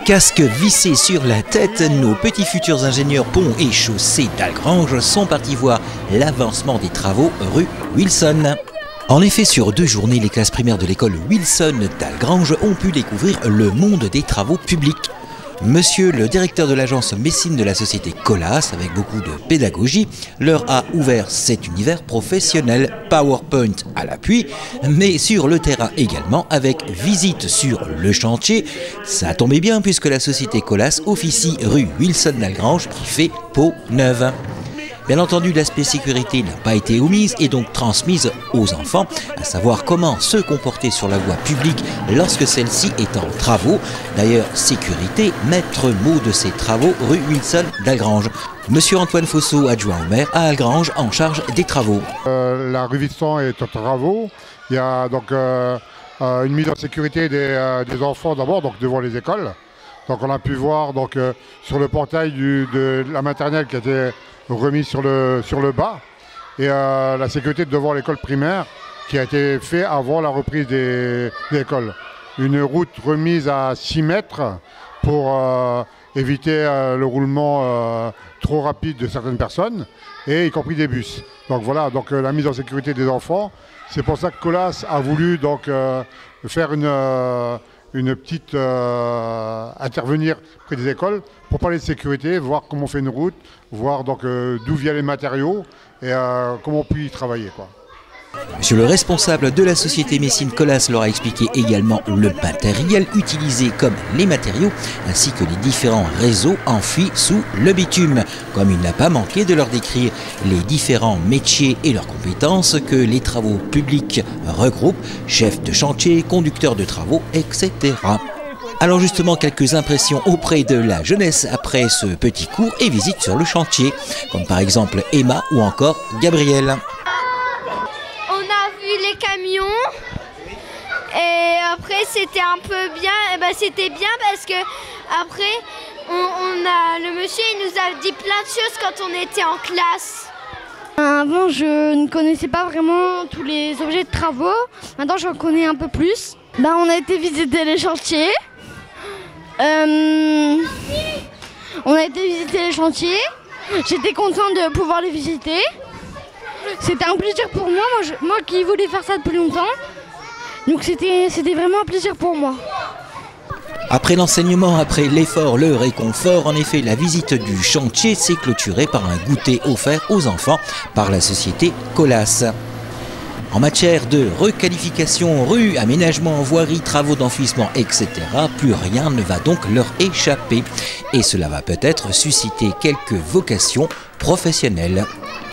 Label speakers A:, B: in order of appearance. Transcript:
A: Casque vissé sur la tête, nos petits futurs ingénieurs ponts et chaussées d'Algrange sont partis voir l'avancement des travaux rue Wilson. En effet, sur 2 journées, les classes primaires de l'école Wilson d'Algrange ont pu découvrir le monde des travaux publics. Monsieur le directeur de l'agence Messine de la société Colas, avec beaucoup de pédagogie, leur a ouvert cet univers professionnel, PowerPoint à l'appui, mais sur le terrain également, avec visite sur le chantier. Ça a tombé bien puisque la société Colas officie rue Wilson d'Algrange qui fait peau neuve. Bien entendu, l'aspect sécurité n'a pas été omise et donc transmise aux enfants, à savoir comment se comporter sur la voie publique lorsque celle-ci est en travaux. D'ailleurs, sécurité, maître mot de ces travaux, rue Wilson d'Algrange. Monsieur Antoine Fosso, adjoint au maire à Algrange, en charge des travaux.
B: La rue Wilson est en travaux. Il y a donc une mise en sécurité des enfants d'abord, donc devant les écoles. Donc on a pu voir donc, sur le portail de la maternelle qui a été remis sur le bas, et la sécurité devant l'école primaire qui a été fait avant la reprise des écoles. Une route remise à 6 mètres pour éviter le roulement trop rapide de certaines personnes, et y compris des bus. Donc voilà, donc la mise en sécurité des enfants. C'est pour ça que Colas a voulu donc faire une petite intervenir près des écoles pour parler de sécurité, voir comment on fait une route, voir donc d'où viennent les matériaux et comment on peut y travailler, quoi.
A: Monsieur le responsable de la société Messine Colas leur a expliqué également le matériel utilisé comme les matériaux ainsi que les différents réseaux enfuis sous le bitume, comme il n'a pas manqué de leur décrire les différents métiers et leurs compétences que les travaux publics regroupent, chefs de chantier, conducteurs de travaux, etc. Alors justement, quelques impressions auprès de la jeunesse après ce petit cours et visite sur le chantier, comme par exemple Emma ou encore Gabriel.
C: Les camions et après c'était un peu bien, c'était bien parce que après le monsieur il nous a dit plein de choses quand on était en classe.
D: Avant je ne connaissais pas vraiment tous les objets de travaux, maintenant j'en connais un peu plus. On a été visiter les chantiers, j'étais contente de pouvoir les visiter. C'était un plaisir pour moi, moi qui voulais faire ça depuis longtemps. Donc c'était vraiment un plaisir pour moi.
A: Après l'enseignement, après l'effort, le réconfort, en effet, la visite du chantier s'est clôturée par un goûter offert aux enfants par la société Colas. En matière de requalification, rue, aménagement, voirie, travaux d'enfouissement, etc., plus rien ne va donc leur échapper. Et cela va peut-être susciter quelques vocations professionnelles.